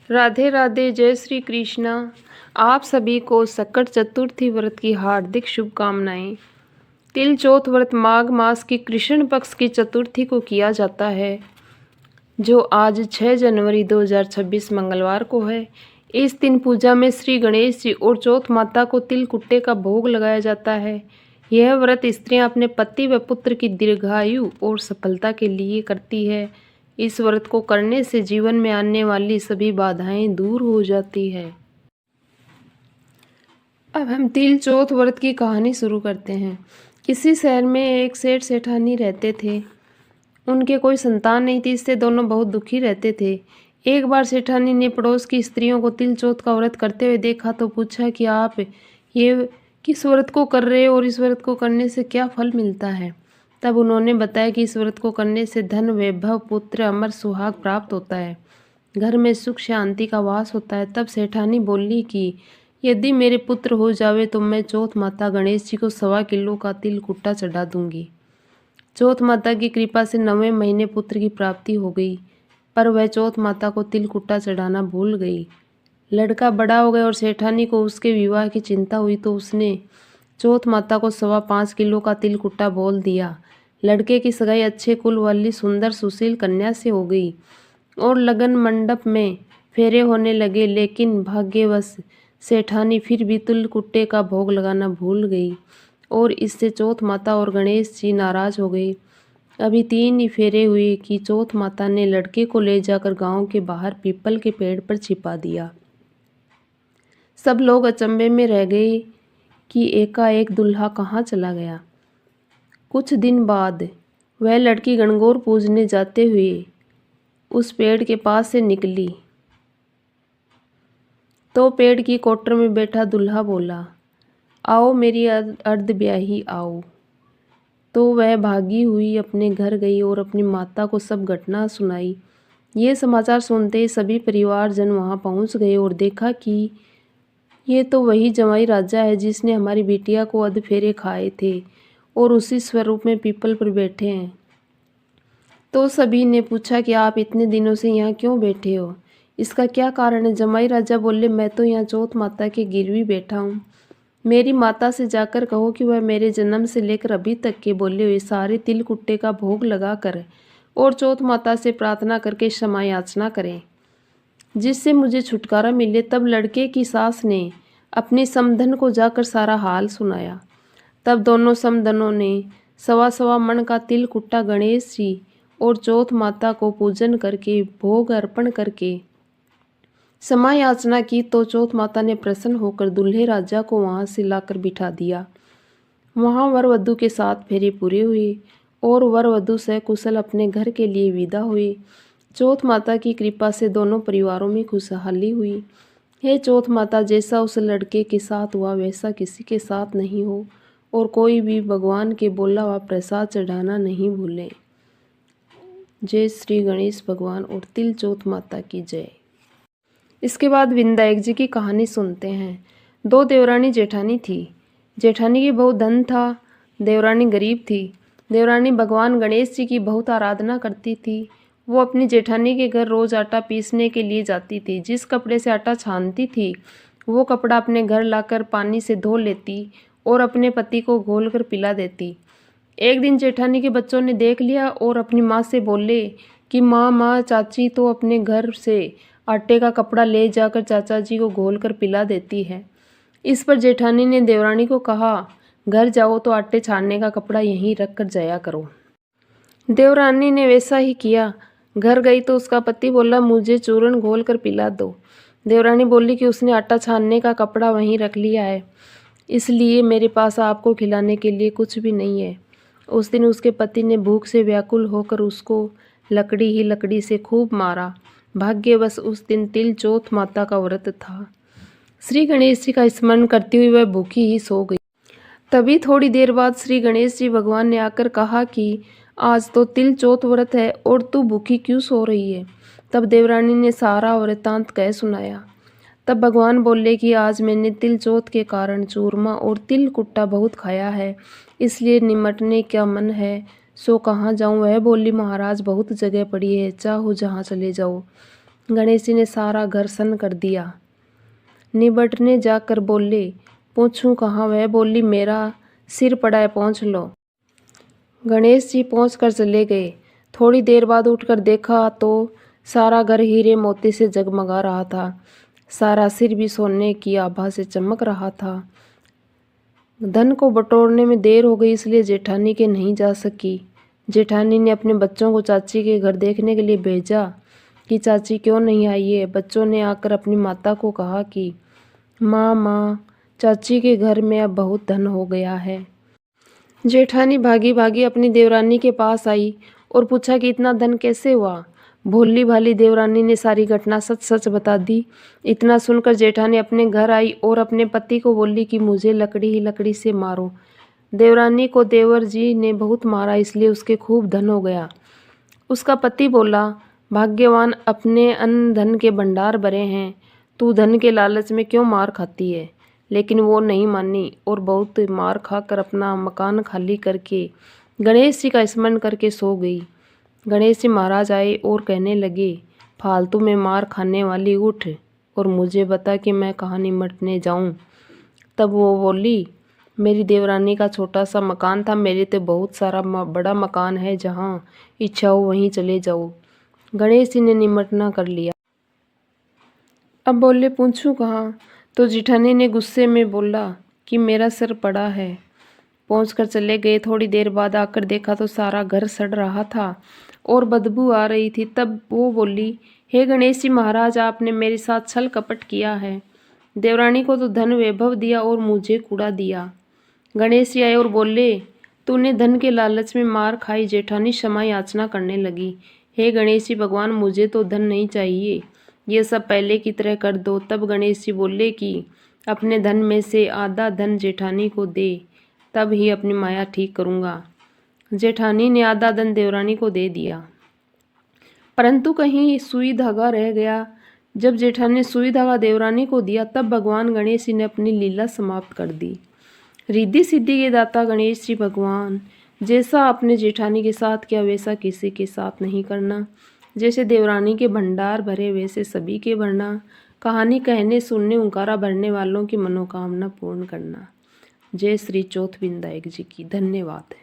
राधे राधे, जय श्री कृष्णा। आप सभी को संकट चतुर्थी व्रत की हार्दिक शुभकामनाएं। तिल चौथ व्रत माघ मास की कृष्ण पक्ष की चतुर्थी को किया जाता है, जो आज 6 जनवरी 2026 मंगलवार को है। इस दिन पूजा में श्री गणेश जी और चौथ माता को तिल कुट्टे का भोग लगाया जाता है। यह व्रत स्त्रियां अपने पति व पुत्र की दीर्घायु और सफलता के लिए करती है। इस व्रत को करने से जीवन में आने वाली सभी बाधाएं दूर हो जाती है। अब हम तिल चौथ व्रत की कहानी शुरू करते हैं। किसी शहर में एक सेठ सेठानी रहते थे। उनके कोई संतान नहीं थी, इससे दोनों बहुत दुखी रहते थे। एक बार सेठानी ने पड़ोस की स्त्रियों को तिल चौथ का व्रत करते हुए देखा तो पूछा कि आप ये किस व्रत को कर रहे हो और इस व्रत को करने से क्या फल मिलता है। तब उन्होंने बताया कि इस व्रत को करने से धन, वैभव, पुत्र, अमर सुहाग प्राप्त होता है, घर में सुख शांति का वास होता है। तब सेठानी बोली कि यदि मेरे पुत्र हो जावे तो मैं चौथ माता गणेश जी को 1.25 किलो का तिल कुट्टा चढ़ा दूंगी। चौथ माता की कृपा से 9वें महीने पुत्र की प्राप्ति हो गई, पर वह चौथ माता को तिल कुट्टा चढ़ाना भूल गई। लड़का बड़ा हो गया और सेठानी को उसके विवाह की चिंता हुई तो उसने चौथ माता को 5.25 किलो का तिल कुट्टा बोल दिया। लड़के की सगाई अच्छे कुल वाली सुंदर सुशील कन्या से हो गई और लगन मंडप में फेरे होने लगे, लेकिन भाग्यवश सेठानी फिर भी तिल कुट्टे का भोग लगाना भूल गई और इससे चौथ माता और गणेश जी नाराज हो गए। अभी 3 ही फेरे हुए कि चौथ माता ने लड़के को ले जाकर गांव के बाहर पीपल के पेड़ पर छिपा दिया। सब लोग अचंभे में रह गए कि एकाएक दूल्हा कहाँ चला गया। कुछ दिन बाद वह लड़की गणगौर पूजने जाते हुए उस पेड़ के पास से निकली तो पेड़ की कोटर में बैठा दूल्हा बोला, आओ मेरी अर्धब्याही आओ। तो वह भागी हुई अपने घर गई और अपनी माता को सब घटना सुनाई। ये समाचार सुनते ही सभी परिवारजन वहाँ पहुँच गए और देखा कि ये तो वही जमाई राजा है जिसने हमारी बिटिया को अधफेरे खाए थे और उसी स्वरूप में पीपल पर बैठे हैं। तो सभी ने पूछा कि आप इतने दिनों से यहाँ क्यों बैठे हो, इसका क्या कारण है। जमाई राजा बोले, मैं तो यहाँ चौथ माता के गिरवी बैठा हूँ। मेरी माता से जाकर कहो कि वह मेरे जन्म से लेकर अभी तक के बोले हुए सारे तिल कुट्टे का भोग लगा कर और चौथ माता से प्रार्थना करके क्षमा याचना करें, जिससे मुझे छुटकारा मिले। तब लड़के की सास ने अपनी समधन को जाकर सारा हाल सुनाया। तब दोनों समधनों ने 1.25 मन का तिल कुट्टा गणेश जी और चौथ माता को पूजन करके भोग अर्पण करके क्षमा याचना की तो चौथ माता ने प्रसन्न होकर दूल्हे राजा को वहां से लाकर बिठा दिया। वहां वर वधू के 7 फेरे पूरे हुए और वर वधू सकुशल अपने घर के लिए विदा हुए। चौथ माता की कृपा से दोनों परिवारों में खुशहाली हुई। हे चौथ माता, जैसा उस लड़के के साथ हुआ वैसा किसी के साथ नहीं हो और कोई भी भगवान के बोला हुआ प्रसाद चढ़ाना नहीं भूले। जय श्री गणेश भगवान और तिल चौथ माता की जय। इसके बाद विनायक जी की कहानी सुनते हैं। 2 देवरानी जेठानी थी। जेठानी की बहुत धन था, देवरानी गरीब थी। देवरानी भगवान गणेश जी की बहुत आराधना करती थी। वो अपनी जेठानी के घर रोज आटा पीसने के लिए जाती थी। जिस कपड़े से आटा छानती थी वो कपड़ा अपने घर लाकर पानी से धो लेती और अपने पति को घोल कर पिला देती। एक दिन जेठानी के बच्चों ने देख लिया और अपनी माँ से बोले कि माँ चाची तो अपने घर से आटे का कपड़ा ले जाकर चाचा जी को घोल कर पिला देती है। इस पर जेठानी ने देवरानी को कहा, घर जाओ तो आटे छानने का कपड़ा यहीं रख कर जाया करो। देवरानी ने वैसा ही किया। घर गई तो उसका पति बोला, मुझे चूर्ण घोल कर पिला दो। देवरानी बोली कि उसने आटा छानने का कपड़ा वहीं रख लिया है, इसलिए मेरे पास आपको खिलाने के लिए कुछ भी नहीं है। उस दिन उसके पति ने भूख से व्याकुल होकर उसको लकड़ी ही लकड़ी से खूब मारा। भाग्यवश उस दिन तिल चौथ माता का व्रत था। श्री गणेश जी का स्मरण करती हुई वह भूखी ही सो गई। तभी थोड़ी देर बाद श्री गणेश जी भगवान ने आकर कहा कि आज तो तिल चौथ व्रत है और तू भूखी क्यों सो रही है। तब देवरानी ने सारा वृतांत कह सुनाया। तब भगवान बोले कि आज मैंने तिल चौथ के कारण चूरमा और तिल कुट्टा बहुत खाया है, इसलिए निमटने का मन है। सो कहाँ जाऊँ। वह बोली, महाराज बहुत जगह पड़ी है, चाहो जहाँ चले जाओ। गणेश जी ने सारा घर सन्न कर दिया। निबटने जाकर बोले, पूछूं कहाँ? वह बोली, मेरा सिर पड़ा है, पहुँच लो। गणेश जी पहुँच कर चले गए। थोड़ी देर बाद उठकर देखा तो सारा घर हीरे मोती से जगमगा रहा था। सारा सिर भी सोने की आभा से चमक रहा था। धन को बटोरने में देर हो गई, इसलिए जेठानी के नहीं जा सकी। जेठानी ने अपने बच्चों को चाची के घर देखने के लिए भेजा कि चाची क्यों नहीं आई है। बच्चों ने आकर अपनी माता को कहा कि माँ, चाची के घर में अब बहुत धन हो गया है। जेठानी भागी भागी अपनी देवरानी के पास आई और पूछा कि इतना धन कैसे हुआ। भोली भाली देवरानी ने सारी घटना सच सच बता दी। इतना सुनकर जेठानी अपने घर आई और अपने पति को बोली कि मुझे लकड़ी ही लकड़ी से मारो। देवरानी को देवर जी ने बहुत मारा, इसलिए उसके खूब धन हो गया। उसका पति बोला, भाग्यवान, अपने अन्न धन के भंडार भरे हैं, तू धन के लालच में क्यों मार खाती है। लेकिन वो नहीं मानी और बहुत मार खाकर अपना मकान खाली करके गणेश जी का स्मरण करके सो गई। गणेश जी महाराज आए और कहने लगे, फालतू में मार खाने वाली, उठ और मुझे बता कि मैं कहाँ निमटने जाऊँ। तब वो बोली, मेरी देवरानी का छोटा सा मकान था, मेरे तो बहुत सारा बड़ा मकान है, जहाँ इच्छा हो वहीं चले जाओ। गणेश जी ने निमटना कर लिया। अब बोले, पूछूं कहाँ? तो जेठानी ने गुस्से में बोला कि मेरा सिर पड़ा है। पहुंचकर चले गए। थोड़ी देर बाद आकर देखा तो सारा घर सड़ रहा था और बदबू आ रही थी। तब वो बोली, हे गणेश जी महाराज, आपने मेरे साथ छल कपट किया है। देवरानी को तो धन वैभव दिया और मुझे कूड़ा दिया। गणेश जी आए और बोले, तूने धन के लालच में मार खाई। जेठानी क्षमा याचना करने लगी, हे गणेश जी भगवान, मुझे तो धन नहीं चाहिए, ये सब पहले की तरह कर दो। तब गणेश जी बोले कि अपने धन में से आधा धन जेठानी को दे, तब ही अपनी माया ठीक करूँगा। जेठानी ने आधा धन देवरानी को दे दिया, परंतु कहीं सुई धागा रह गया। जब जेठानी ने सुई धागा देवरानी को दिया, तब भगवान गणेश जी ने अपनी लीला समाप्त कर दी। रिद्धि सिद्धि के दाता गणेश जी भगवान, जैसा आपने जेठानी के साथ किया वैसा किसी के साथ नहीं करना। जैसे देवरानी के भंडार भरे वैसे सभी के भरना। कहानी कहने सुनने उंकारा भरने वालों की मनोकामना पूर्ण करना। जय श्री चौथ विनायक जी की। धन्यवाद।